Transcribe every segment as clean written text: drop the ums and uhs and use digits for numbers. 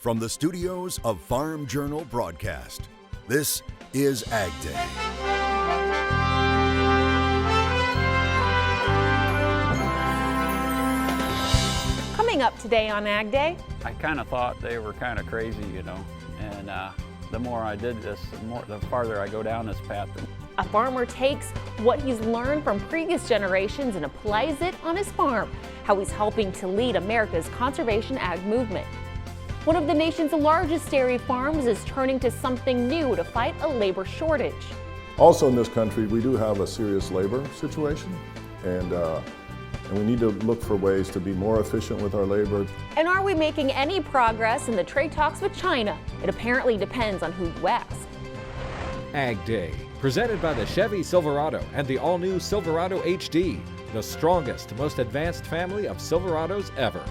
From the studios of Farm Journal Broadcast, this is AgDay. Coming up today on AgDay. I kind of thought they were kind of crazy, and the more I did this, the farther I go down this path. A farmer takes what he's learned from previous generations and applies it on his farm, how he's helping to lead America's conservation ag movement. One of the nation's largest dairy farms is turning to something new to fight a labor shortage. Also in this country, we do have a serious labor situation, and we need to look for ways to be more efficient with our labor. And are we making any progress in the trade talks with China? It apparently depends on who you ask. AgDay, presented by the Chevy Silverado and the all-new Silverado HD, the strongest, most advanced family of Silverados ever.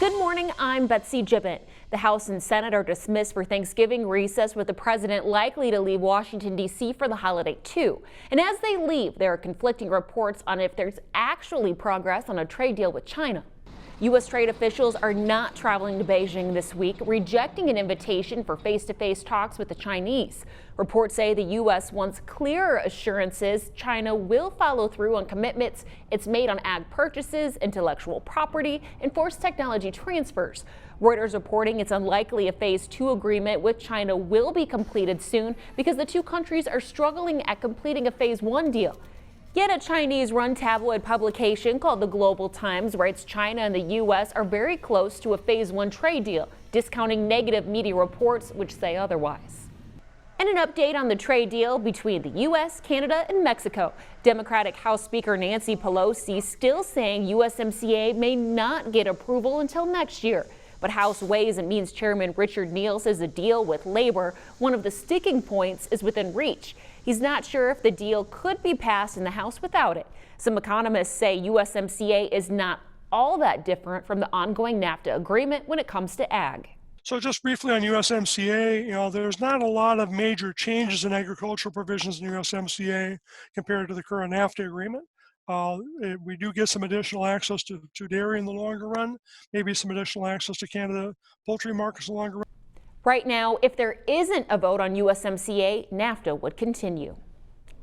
Good morning, I'm Betsy Gibbon. The House and Senate are dismissed for Thanksgiving recess, with the president likely to leave Washington, D.C. for the holiday too. And as they leave, there are conflicting reports on if there's actually progress on a trade deal with China. U.S. trade officials are not traveling to Beijing this week, rejecting an invitation for face-to-face talks with the Chinese. Reports say the U.S. wants clearer assurances China will follow through on commitments it's made on ag purchases, intellectual property, and forced technology transfers. Reuters reporting it's unlikely a Phase 2 agreement with China will be completed soon because the two countries are struggling at completing a Phase 1 deal. Yet a Chinese-run tabloid publication called the Global Times writes China and the U.S. are very close to a Phase 1 trade deal, discounting negative media reports which say otherwise. And an update on the trade deal between the U.S., Canada, and Mexico. Democratic House Speaker Nancy Pelosi still saying USMCA may not get approval until next year. But House Ways and Means Chairman Richard Neal says the deal with labor, one of the sticking points, is within reach. He's not sure if the deal could be passed in the House without it. Some economists say USMCA is not all that different from the ongoing NAFTA agreement when it comes to ag. So just briefly on USMCA, there's not a lot of major changes in agricultural provisions in USMCA compared to the current NAFTA agreement. We do get some additional access to dairy in the longer run, maybe some additional access to Canada poultry markets in the longer run. Right now, if there isn't a vote on USMCA, NAFTA would continue.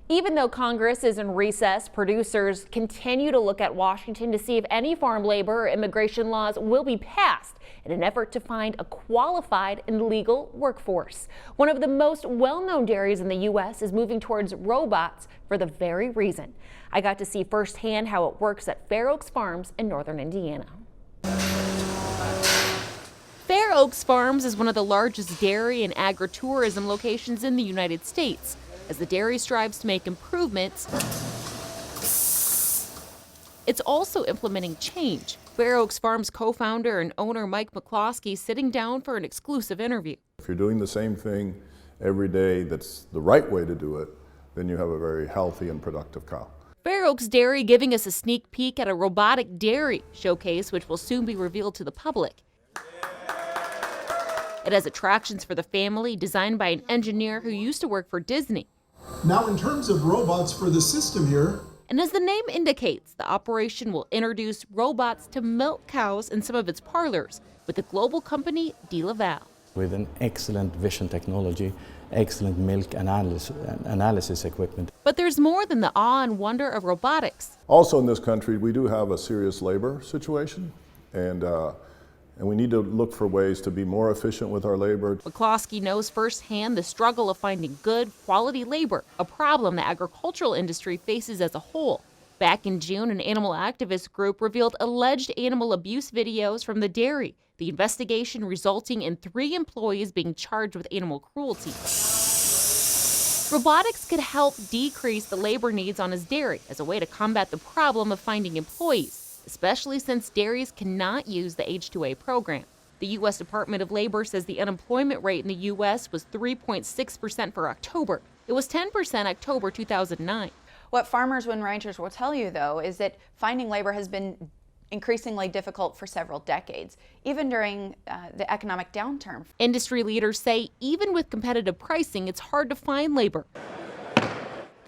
Even though Congress is in recess, producers continue to look at Washington to see if any farm labor or immigration laws will be passed in an effort to find a qualified and legal workforce. One of the most well-known dairies in the U.S. is moving towards robots for the very reason. I got to see firsthand how it works at Fair Oaks Farms in northern Indiana. Fair Oaks Farms is one of the largest dairy and agritourism locations in the United States. As the dairy strives to make improvements, it's also implementing change. Fair Oaks Farms co-founder and owner Mike McCloskey sitting down for an exclusive interview. If you're doing the same thing every day that's the right way to do it, then you have a very healthy and productive cow. Fair Oaks Dairy giving us a sneak peek at a robotic dairy showcase, which will soon be revealed to the public. It has attractions for the family, designed by an engineer who used to work for Disney. Now, in terms of robots for the system here, and as the name indicates, the operation will introduce robots to milk cows in some of its parlors with the global company De La Valle. With an excellent vision technology, excellent milk analysis equipment. But there's more than the awe and wonder of robotics. Also in this country, we do have a serious labor situation, and we need to look for ways to be more efficient with our labor. McCloskey knows firsthand the struggle of finding good, quality labor, a problem the agricultural industry faces as a whole. Back in June, an animal activist group revealed alleged animal abuse videos from the dairy, the investigation resulting in 3 employees being charged with animal cruelty. Robotics could help decrease the labor needs on his dairy as a way to combat the problem of finding employees, especially since dairies cannot use the H-2A program. The U.S. Department of Labor says the unemployment rate in the U.S. was 3.6% for October. It was 10% October 2009. What farmers and ranchers will tell you, though, is that finding labor has been increasingly difficult for several decades, even during the economic downturn. Industry leaders say even with competitive pricing, it's hard to find labor.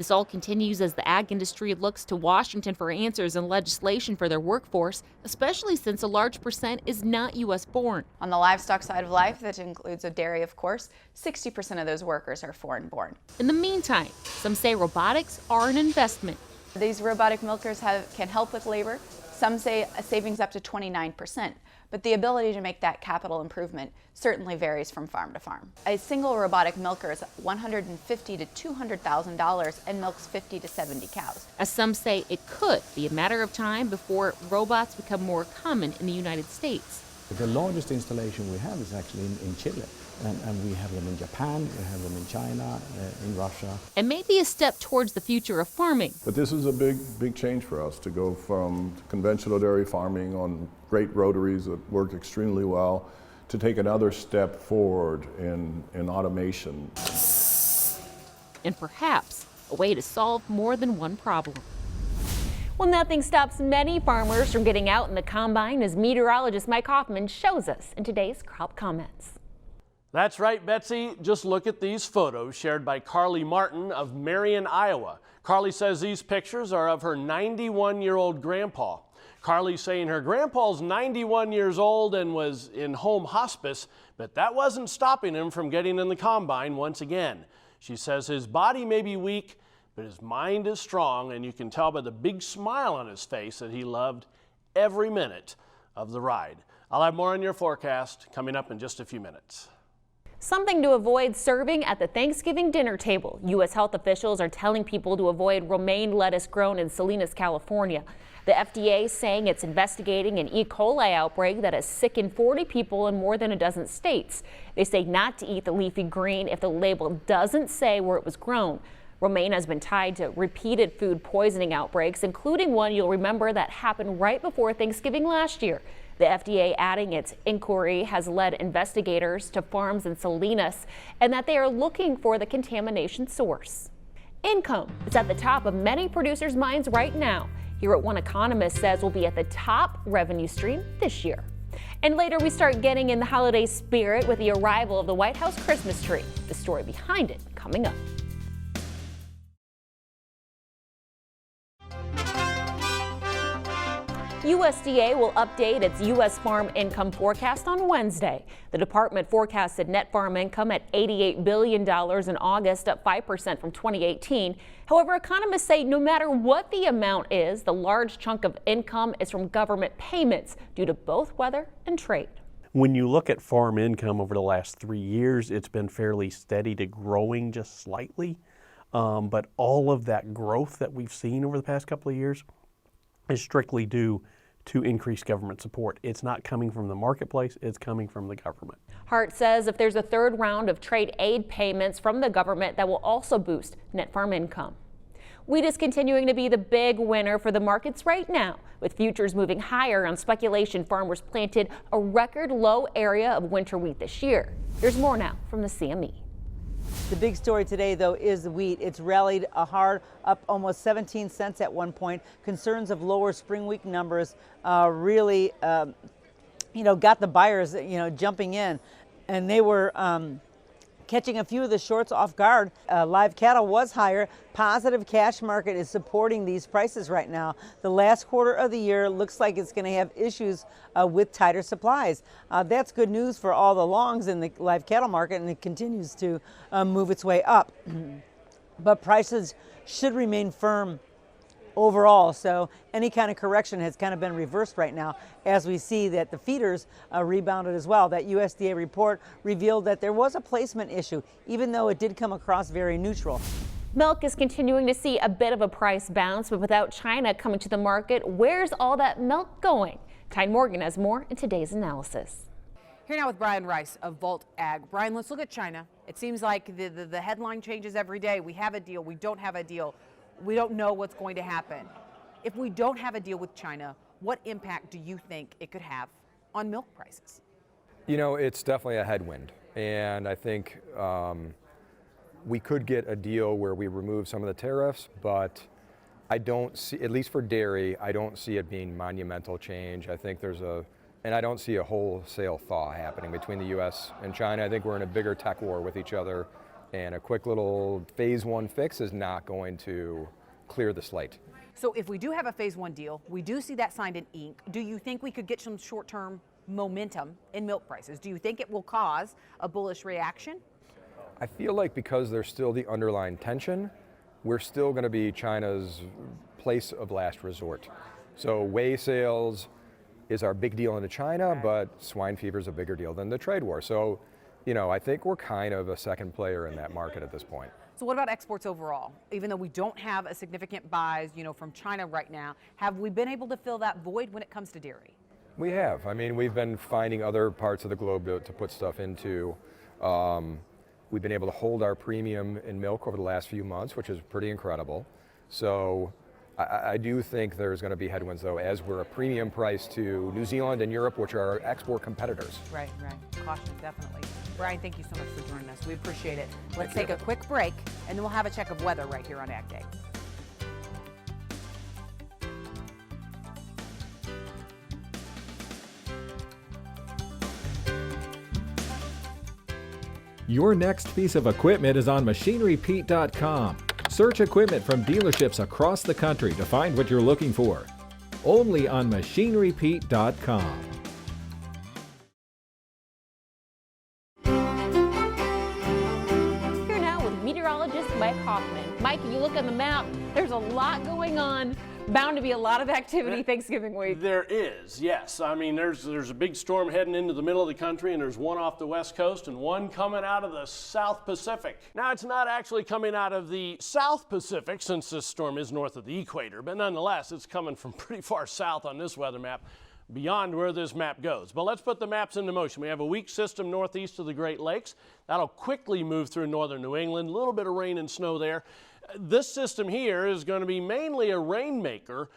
This all continues as the ag industry looks to Washington for answers and legislation for their workforce, especially since a large percent is not U.S. born. On the livestock side of life, that includes a dairy, of course, 60% of those workers are foreign born. In the meantime, some say robotics are an investment. These robotic milkers can help with labor. Some say a savings up to 29%, but the ability to make that capital improvement certainly varies from farm to farm. A single robotic milker is $150,000 to $200,000 and milks 50 to 70 cows. As some say, it could be a matter of time before robots become more common in the United States. The largest installation we have is actually in Chile, and we have them in Japan, we have them in China, in Russia. And maybe a step towards the future of farming. But this is a big change for us to go from conventional dairy farming on great rotaries that work extremely well to take another step forward in automation. And perhaps a way to solve more than one problem. Well, nothing stops many farmers from getting out in the combine, as meteorologist Mike Hoffman shows us in today's Crop Comments. That's right, Betsy. Just look at these photos shared by Carly Martin of Marion, Iowa. Carly says these pictures are of her 91-year-old grandpa. Carly's saying her grandpa's 91 years old and was in home hospice, but that wasn't stopping him from getting in the combine once again. She says his body may be weak, but his mind is strong, and you can tell by the big smile on his face that he loved every minute of the ride. I'll have more on your forecast coming up in just a few minutes. Something to avoid serving at the Thanksgiving dinner table. U.S. health officials are telling people to avoid romaine lettuce grown in Salinas, California. The FDA saying it's investigating an E. coli outbreak that has sickened 40 people in more than a dozen states. They say not to eat the leafy green if the label doesn't say where it was grown. Romaine has been tied to repeated food poisoning outbreaks, including one you'll remember that happened right before Thanksgiving last year. The FDA adding its inquiry has led investigators to farms in Salinas and that they are looking for the contamination source. Income is at the top of many producers' minds right now. Here at One Economist says will be at the top revenue stream this year. And later we start getting in the holiday spirit with the arrival of the White House Christmas tree. The story behind it coming up. USDA will update its U.S. farm income forecast on Wednesday. The department forecasted net farm income at $88 billion in August, up 5% from 2018. However, economists say no matter what the amount is, the large chunk of income is from government payments due to both weather and trade. When you look at farm income over the last 3 years, it's been fairly steady to growing just slightly. But all of that growth that we've seen over the past couple of years is strictly due to increased government support. It's not coming from the marketplace, it's coming from the government. Hart says if there's a third round of trade aid payments from the government, that will also boost net farm income. Wheat is continuing to be the big winner for the markets right now, with futures moving higher on speculation farmers planted a record low area of winter wheat this year. There's more now from the CME. The big story today, though, is the wheat. It's rallied hard, up almost 17 cents at one point. Concerns of lower spring wheat numbers really, got the buyers, jumping in, and they were catching a few of the shorts off guard. Live cattle was higher. Positive cash market is supporting these prices right now. The last quarter of the year looks like it's going to have issues with tighter supplies. That's good news for all the longs in the live cattle market, and it continues to move its way up. But prices should remain firm overall, so any kind of correction has kind of been reversed right now, as we see that the feeders rebounded as well. That USDA report revealed that there was a placement issue, even though it did come across very neutral. Milk is continuing to see a bit of a price bounce, but without China coming to the market, where's all that milk going? Tyne Morgan has more in today's analysis. Here now with Brian Rice of Vault Ag. Brian, let's look at China. It seems like the headline changes every day. We have a deal, we don't have a deal. We don't know what's going to happen. If we don't have a deal with China, what impact do you think it could have on milk prices? It's definitely a headwind. And I think we could get a deal where we remove some of the tariffs, but I don't see, at least for dairy, I don't see it being monumental change. I think and I don't see a wholesale thaw happening between the U.S. and China. I think we're in a bigger tech war with each other And a quick little phase 1 fix is not going to clear the slate. So if we do have a phase 1 deal, we do see that signed in ink, do you think we could get some short-term momentum in milk prices? Do you think it will cause a bullish reaction? I feel like because there's still the underlying tension, we're still going to be China's place of last resort. So whey sales is our big deal into China, but swine fever is a bigger deal than the trade war. So, you know, I think we're kind of a second player in that market at this point. So what about exports overall? Even though we don't have a significant buys, you know, from China right now, have we been able to fill that void when it comes to dairy? We have. I mean, we've been finding other parts of the globe to put stuff into. We've been able to hold our premium in milk over the last few months, which is pretty incredible. So I do think there's going to be headwinds, though, as we're a premium price to New Zealand and Europe, which are our export competitors. Right. Caution, definitely. Brian, thank you so much for joining us. We appreciate it. Let's take a quick break, and then we'll have a check of weather right here on AgDay. Your next piece of equipment is on MachineryPete.com. Search equipment from dealerships across the country to find what you're looking for. Only on MachineryPete.com. Here now with meteorologist Mike Hoffman. Mike, you look on the map, there's a lot going on. Bound to be a lot of activity Thanksgiving week. There is, yes. I mean, there's a big storm heading into the middle of the country, and there's one off the west coast and one coming out of the South Pacific. Now, it's not actually coming out of the South Pacific, since this storm is north of the equator, but nonetheless, it's coming from pretty far south on this weather map, beyond where this map goes. But let's put the maps into motion. We have a weak system northeast of the Great Lakes. That'll quickly move through northern New England. A little bit of rain and snow there. This system here is going to be mainly a rainmaker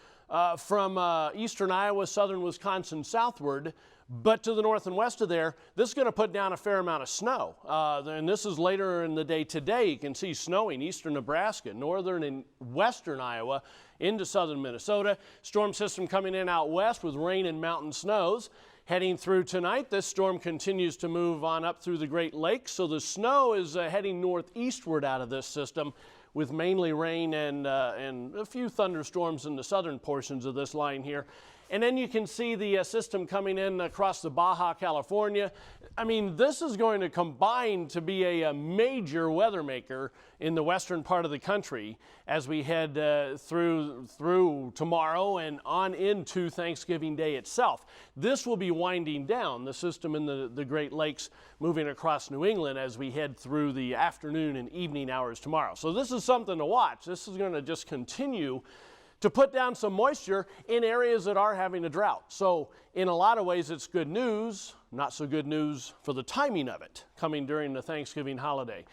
from eastern Iowa, southern Wisconsin southward, but to the north and west of there, this is going to put down a fair amount of snow. And this is later in the day today. You can see snowing eastern Nebraska, northern and western Iowa, into southern Minnesota. Storm system coming in out west with rain and mountain snows. Heading through tonight, this storm continues to move on up through the Great Lakes, so the snow is heading northeastward out of this system, with mainly rain and a few thunderstorms in the southern portions of this line here. And then you can see the system coming in across the Baja California. I mean, this is going to combine to be a major weather maker in the western part of the country as we head through tomorrow and on into Thanksgiving Day itself. This will be winding down, the system in the Great Lakes, moving across New England as we head through the afternoon and evening hours tomorrow. So this is something to watch. This is going to just continue to put down some moisture in areas that are having a drought. So in a lot of ways it's good news, not so good news for the timing of it coming during the Thanksgiving holiday.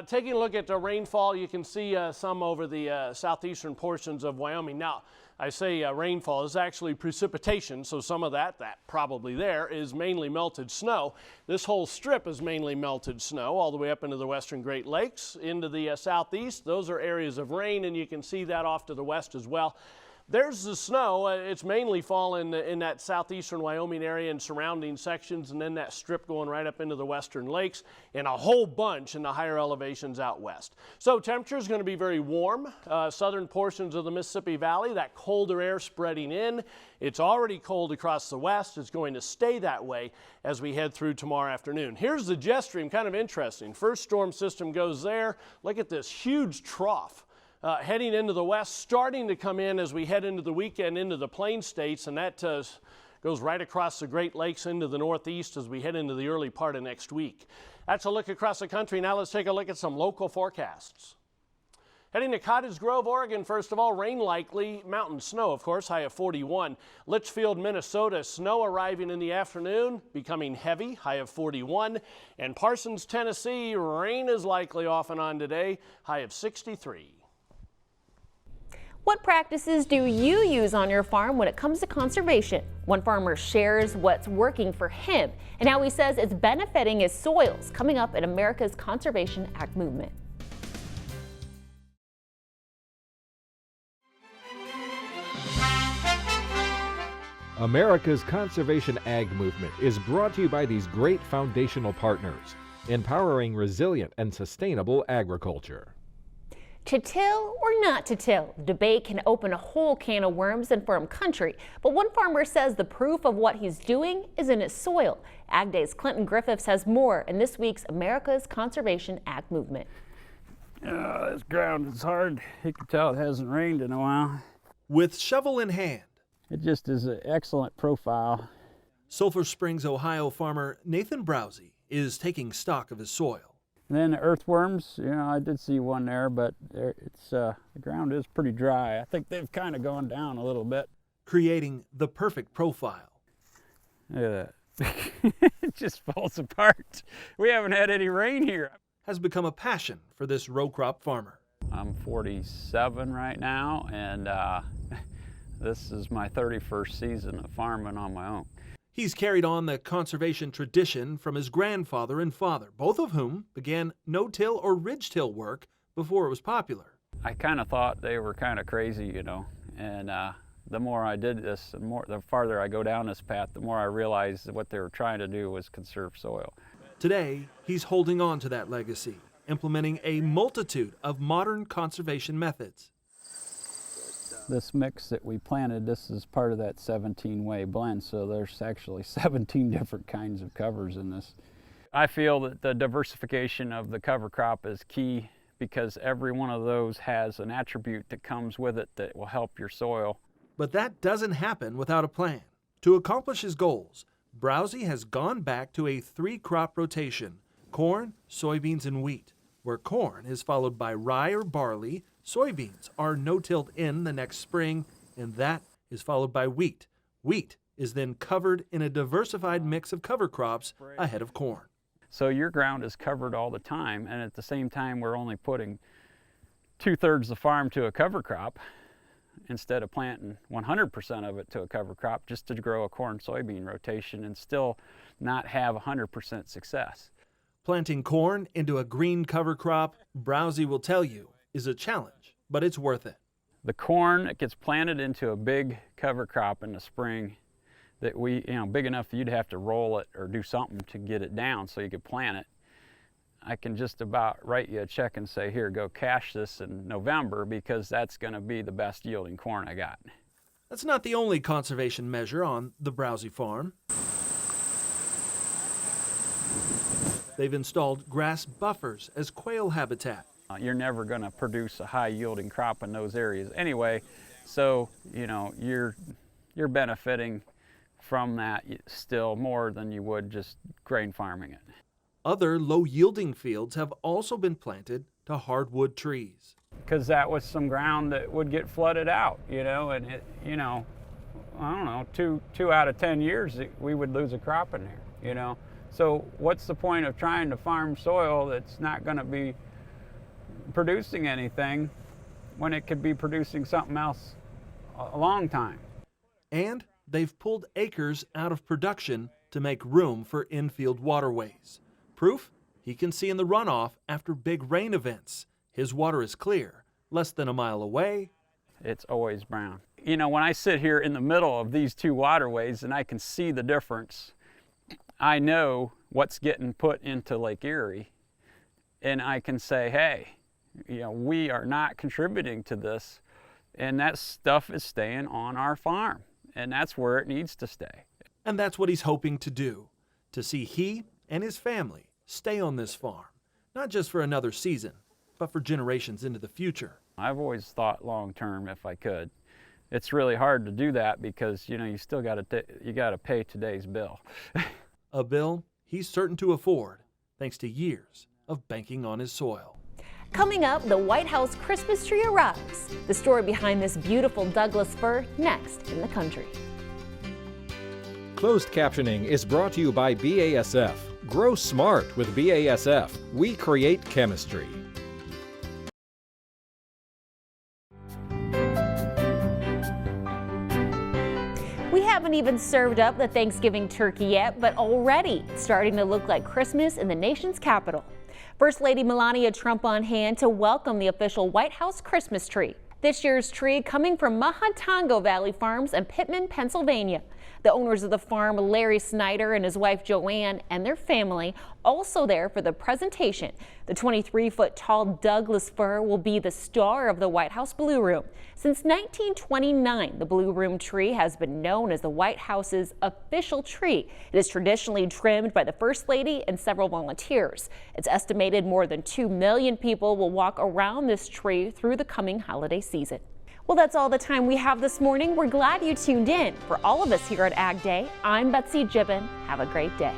Taking a look at the rainfall, you can see some over the southeastern portions of Wyoming. Now, I say rainfall is actually precipitation, so some of that probably there is mainly melted snow. This whole strip is mainly melted snow all the way up into the western Great Lakes, into the southeast. Those are areas of rain, and you can see that off to the west as well. There's the snow. It's mainly fallen in that southeastern Wyoming area and surrounding sections, and then that strip going right up into the western lakes, and a whole bunch in the higher elevations out west. So temperature is going to be very warm. Southern portions of the Mississippi Valley, that colder air spreading in. It's already cold across the west. It's going to stay that way as we head through tomorrow afternoon. Here's the jet stream, kind of interesting. First storm system goes there. Look at this huge trough. Heading into the west, starting to come in as we head into the weekend into the Plain States, and that goes right across the Great Lakes into the northeast as we head into the early part of next week. That's a look across the country. Now let's take a look at some local forecasts. Heading to Cottage Grove, Oregon, first of all, rain likely, mountain snow, of course, high of 41. Litchfield, Minnesota, snow arriving in the afternoon, becoming heavy, high of 41. And Parsons, Tennessee, rain is likely off and on today, high of 63. What practices do you use on your farm when it comes to conservation? One farmer shares what's working for him and how he says it's benefiting his soils, coming up in America's Conservation Ag Movement. America's Conservation Ag Movement is brought to you by these great foundational partners. empowering resilient and sustainable agriculture. To till or not to till, the debate can open a whole can of worms in farm country. But one farmer says the proof of what he's doing is in his soil. AgDay's Clinton Griffiths has more in this week's America's Conservation Ag Movement. This ground is hard. You can tell it hasn't rained in a while. With shovel in hand, It just is an excellent profile. Sulphur Springs, Ohio farmer Nathan Browsey is taking stock of his soil. And then the earthworms, I did see one there, but the ground is pretty dry. I think they've kind of gone down a little bit. Creating the perfect profile. Look at that. It just falls apart. We haven't had any rain here. Has become a passion for this row crop farmer. I'm 47 right now, and this is my 31st season of farming on my own. He's carried on the conservation tradition from his grandfather and father, both of whom began no-till or ridge-till work before it was popular. I kind of thought they were kind of crazy, and the more I did this, the farther I go down this path, the more I realized that what they were trying to do was conserve soil. Today, he's holding on to that legacy, implementing a multitude of modern conservation methods. This mix that we planted, this is part of that 17-way blend, so there's actually 17 different kinds of covers in this. I feel that the diversification of the cover crop is key because every one of those has an attribute that comes with it that will help your soil. But that doesn't happen without a plan. To accomplish his goals, Browsey has gone back to a 3-crop rotation: corn, soybeans, and wheat, where corn is followed by rye or barley, soybeans are no-tilled in the next spring, and that is followed by wheat. Wheat is then covered in a diversified mix of cover crops ahead of corn. So your ground is covered all the time, and at the same time we're only putting 2/3 the farm to a cover crop instead of planting 100% of it to a cover crop just to grow a corn-soybean rotation and still not have 100% success. Planting corn into a green cover crop, Browsey will tell you, is a challenge, but it's worth it. The corn that gets planted into a big cover crop in the spring that big enough that you'd have to roll it or do something to get it down so you could plant it. I can just about write you a check and say, here, go cash this in November because that's going to be the best yielding corn I got. That's not the only conservation measure on the Browsey farm. They've installed grass buffers as quail habitat. You're never going to produce a high yielding crop in those areas anyway, so you're benefiting from that still more than you would just grain farming it. Other low-yielding fields have also been planted to hardwood trees. Because that was some ground that would get flooded out, and it, I don't know, two out of 10 years we would lose a crop in there, So what's the point of trying to farm soil that's not going to be producing anything when it could be producing something else a long time? And they've pulled acres out of production to make room for infield waterways. Proof he can see in the runoff after big rain events. His water is clear, less than a mile away. It's always brown. When I sit here in the middle of these two waterways and I can see the difference, I know what's getting put into Lake Erie, and I can say, hey, we are not contributing to this, and that stuff is staying on our farm, and that's where it needs to stay. And that's what he's hoping to do, to see he and his family stay on this farm, not just for another season, but for generations into the future. I've always thought long term if I could. It's really hard to do that because, you still got to pay today's bill. A bill he's certain to afford thanks to years of banking on his soil. Coming up, the White House Christmas tree arrives. The story behind this beautiful Douglas fir next in the country. Closed captioning is brought to you by BASF. Grow smart with BASF. We create chemistry. We haven't even served up the Thanksgiving turkey yet, but already it's starting to look like Christmas in the nation's capital. First Lady Melania Trump on hand to welcome the official White House Christmas tree. This year's tree coming from Mahatongo Valley Farms in Pittman, Pennsylvania. The owners of the farm, Larry Snyder and his wife Joanne, and their family, also there for the presentation. The 23-foot tall Douglas fir will be the star of the White House Blue Room. Since 1929, the Blue Room tree has been known as the White House's official tree. It is traditionally trimmed by the First Lady and several volunteers. It's estimated more than 2 million people will walk around this tree through the coming holiday season. Well, that's all the time we have this morning. We're glad you tuned in. For all of us here at Ag Day, I'm Betsy Gibbon. Have a great day.